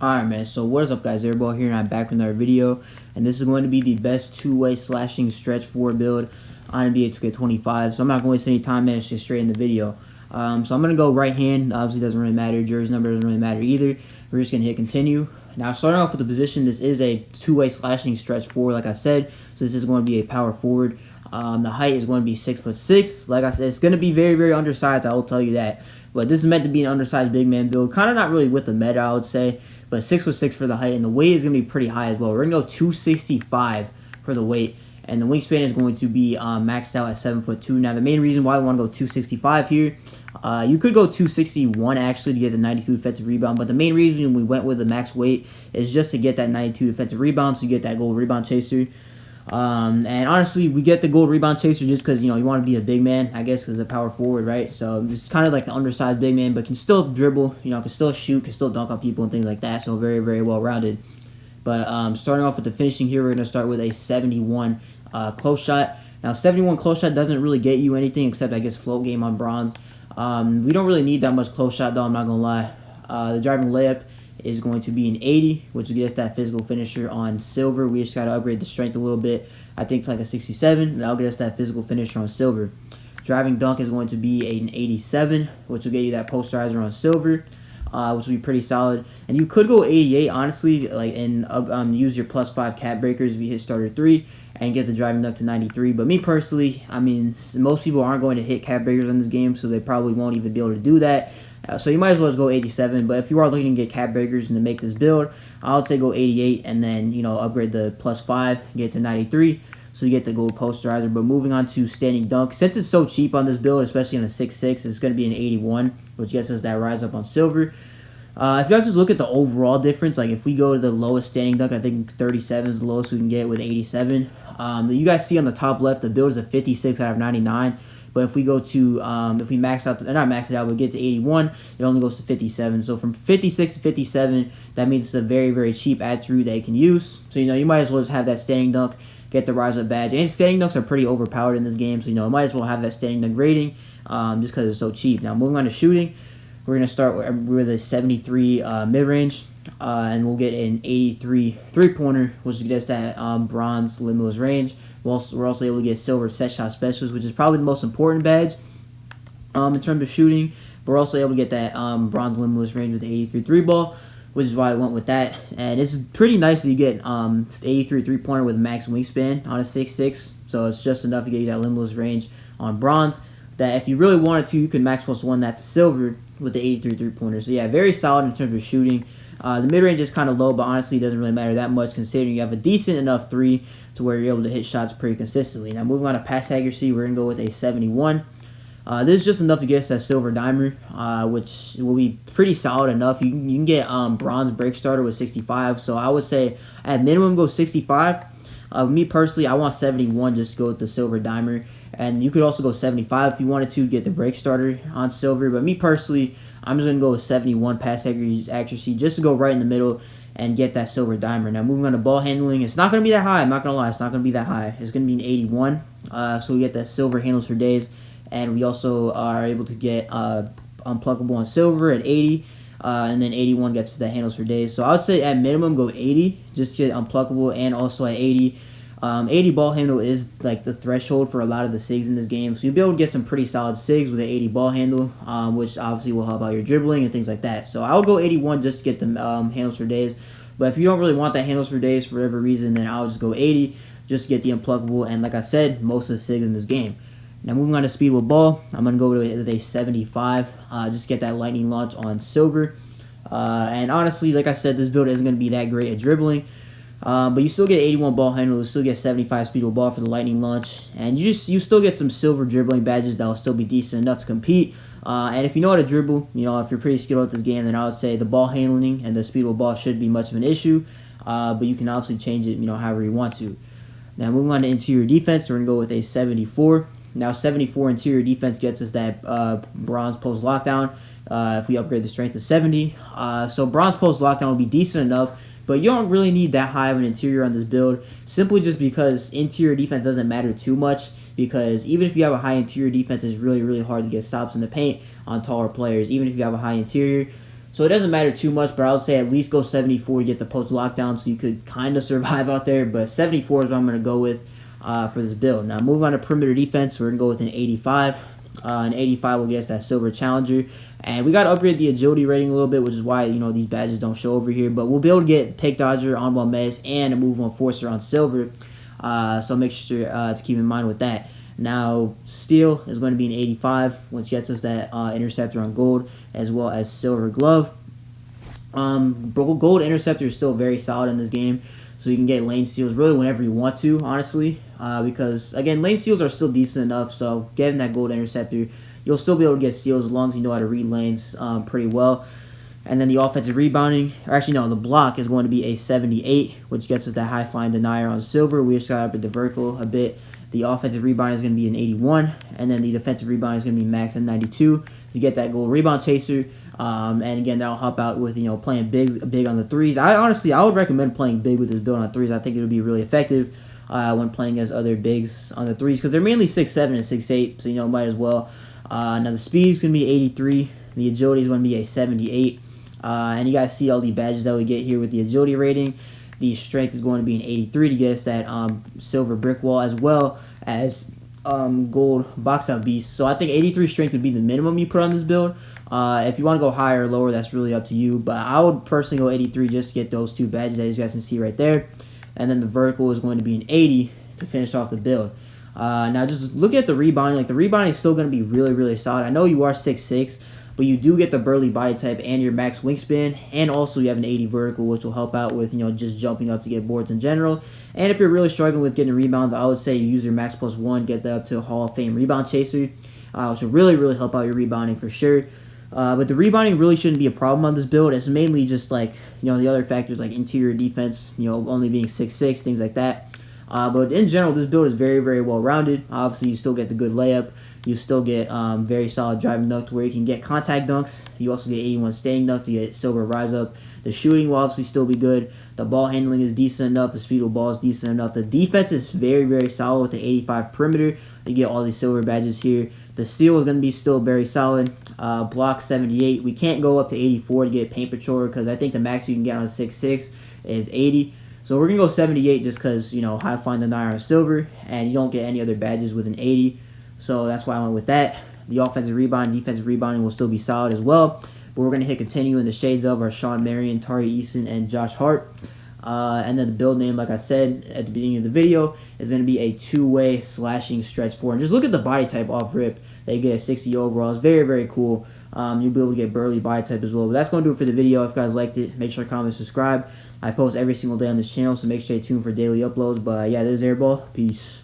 Alright man, so what is up guys, Airball here and I'm back with another video, and this is going to be the best two-way slashing stretch 4 build on NBA 2K25, so I'm not going to waste any time, man, just get straight in the video. So I'm going to go right hand. Obviously doesn't really matter, jersey number doesn't really matter either. We're just going to hit continue. Now starting off with the position, this is a two-way slashing stretch 4 like I said, so this is going to be a power forward. The height is going to be 6'6". Like I said, it's going to be very, very undersized, I will tell you that. But this is meant to be an undersized big man build. Kind of not really with the meta, I would say. But 6'6" for the height. And the weight is going to be pretty high as well. We're going to go 265 for the weight. And the wingspan is going to be maxed out at 7'2". Now, the main reason why I want to go 265 here, you could go 261 actually to get the 92 defensive rebound. But the main reason we went with the max weight is just to get that 92 defensive rebound. So you get that gold rebound chaser. And honestly, we get the gold rebound chaser just because, you want to be a big man, I guess, because a power forward, right? So it's kind of like the undersized big man, but can still dribble, can still shoot, can still dunk on people and things like that. So very, very well rounded. But starting off with the finishing here, we're going to start with a 71 close shot. Now, 71 close shot doesn't really get you anything except, I guess, float game on bronze. We don't really need that much close shot, though, I'm not going to lie. The driving layup is going to be an 80, which will get us that physical finisher on silver. We just got to upgrade the strength a little bit. I think it's like a 67, and that'll get us that physical finisher on silver. Driving dunk is going to be an 87, which will get you that posterizer on silver, which will be pretty solid. And you could go 88, honestly, and use your +5 cap breakers if you hit starter 3 and get the driving dunk to 93. But me personally, I mean, most people aren't going to hit cap breakers in this game, so they probably won't even be able to do that. So you might as well just go 87, but if you are looking to get cap breakers and to make this build, I would say go 88 and then, upgrade the +5, get to 93, so you get the gold posterizer. But moving on to standing dunk, since it's so cheap on this build, especially on a 6'6", it's going to be an 81, which gets us that rise up on silver. If you guys just look at the overall difference, like if we go to the lowest standing dunk, I think 37 is the lowest we can get with 87. You guys see on the top left, the build is a 56 out of 99. But if we go to, if we max out, not max it out, but get to 81, it only goes to 57. So from 56 to 57, that means it's a very, very cheap attribute that you can use. So, you might as well just have that standing dunk, get the rise up badge. And standing dunks are pretty overpowered in this game, so, might as well have that standing dunk rating just because it's so cheap. Now, moving on to shooting, we're going to start with a 73 mid-range. And we'll get an 83 three-pointer, which gets that bronze limitless range. We're also able to get silver set shot specialist, which is probably the most important badge in terms of shooting. But we're also able to get that bronze limitless range with the 83 three-ball, which is why I went with that. And it's pretty nice that you get 83 three-pointer with max wingspan on a 6'6", so it's just enough to get you that limitless range on bronze. That if you really wanted to, you could max +1 that to silver with the 83 three-pointer. So yeah, very solid in terms of shooting. The mid-range is kind of low, but honestly it doesn't really matter that much considering you have a decent enough 3 to where you're able to hit shots pretty consistently. Now moving on to pass accuracy, we're going to go with a 71. This is just enough to get us that silver dimer, which will be pretty solid enough. You can get bronze break starter with 65, so I would say at minimum go 65. Me personally, I want 71 just to go with the silver dimer. And you could also go 75 if you wanted to get the break starter on silver. But me personally, I'm just going to go with 71 pass accuracy just to go right in the middle and get that silver dimer. Now, moving on to ball handling, it's not going to be that high. I'm not going to lie. It's not going to be that high. It's going to be an 81. So we get that silver handles for days. And we also are able to get unpluckable on silver at 80. And then 81 gets the handles for days. So I would say at minimum go 80 just to get unpluckable, and also at 80. 80 ball handle is like the threshold for a lot of the SIGs in this game. So you'll be able to get some pretty solid SIGs with an 80 ball handle, which obviously will help out your dribbling and things like that. So I would go 81 just to get the handles for days. But if you don't really want that handles for days for whatever reason, then I would just go 80 just to get the unpluckable. And like I said, most of the SIGs in this game. Now moving on to speed with ball, I'm going to go with a 75. Just get that lightning launch on silver. And honestly, like I said, this build isn't going to be that great at dribbling. But you still get 81 ball handle, you still get 75 speed with ball for the lightning launch, and you still get some silver dribbling badges that will still be decent enough to compete. And if you know how to dribble, if you're pretty skilled at this game, then I would say the ball handling and the speed with ball should be much of an issue. But you can obviously change it, however you want to. Now moving on to interior defense, we're gonna go with a 74. Now 74 interior defense gets us that bronze post lockdown. If we upgrade the strength to 70, so bronze post lockdown will be decent enough. But you don't really need that high of an interior on this build, simply just because interior defense doesn't matter too much, because even if you have a high interior defense, it's really, really hard to get stops in the paint on taller players, even if you have a high interior. So it doesn't matter too much, but I would say at least go 74 to get the post lockdown so you could kind of survive out there. But 74 is what I'm going to go with for this build. Now, moving on to perimeter defense, we're going to go with an 85. An 85 will get us that silver challenger. And we got to upgrade the agility rating a little bit, which is why, these badges don't show over here. But we'll be able to get pick dodger on ball menace and a move on forcer on silver. So make sure to keep in mind with that. Now, steel is going to be an 85, which gets us that interceptor on gold, as well as silver glove. Gold interceptor is still very solid in this game, so you can get lane steals really whenever you want to, honestly, because, again, lane steals are still decent enough, so getting that gold interceptor, you'll still be able to get steals as long as you know how to read lanes pretty well. And then the offensive rebounding, or actually no, the block is going to be a 78, which gets us that high flying denier on silver. We just got up at the vertical a bit. The offensive rebound is going to be an 81, and then the defensive rebound is going to be max at 92 to get that gold rebound chaser. And again, that'll help out with playing big on the threes. I would recommend playing big with this build on threes. I think it would be really effective when playing as other bigs on the threes because they're mainly 6'7" and 6'8", so might as well. Now the speed is going to be 83. The agility is going to be a 78. And you guys see all the badges that we get here with the agility rating. The strength is going to be an 83 to get us that silver brick wall, as well as gold box out beast. So I think 83 strength would be the minimum you put on this build. If you want to go higher or lower, that's really up to you. But I would personally go 83 just to get those two badges that you guys can see right there. And then the vertical is going to be an 80 to finish off the build. Now just looking at the rebounding, like the rebounding is still going to be really, really solid. I know you are 6'6", but you do get the burly body type and your max wingspan, and also you have an 80 vertical, which will help out with just jumping up to get boards in general. And if you're really struggling with getting rebounds, I would say you use your max +1, get that up to a Hall of Fame rebound chaser, which will really, really help out your rebounding for sure. But the rebounding really shouldn't be a problem on this build. It's mainly just like the other factors like interior defense, only being 6'6", things like that. But in general, this build is very, very well rounded. Obviously, you still get the good layup. You still get very solid driving dunk where you can get contact dunks. You also get 81 standing dunk to get silver rise up. The shooting will obviously still be good. The ball handling is decent enough. The speed of ball is decent enough. The defense is very, very solid with the 85 perimeter. You get all these silver badges here. The steal is going to be still very solid. Block 78. We can't go up to 84 to get paint patrol because I think the max you can get on a 6'6" is 80. So we're going to go 78 just because, high flying denier on silver, and you don't get any other badges with an 80. So that's why I went with that. The offensive rebound, defensive rebounding will still be solid as well. But we're going to hit continue in the shades of our Sean Marion, Tari Eason, and Josh Hart. And then the build name, like I said at the beginning of the video, is going to be a two-way slashing stretch 4. And just look at the body type off rip. They get a 60 overall. It's very, very cool. You'll be able to get burly body type as well. But that's going to do it for the video. If you guys liked it, make sure to comment, subscribe. I post every single day on this channel, so make sure to stay tuned for daily uploads. But yeah, this is Airball. Peace.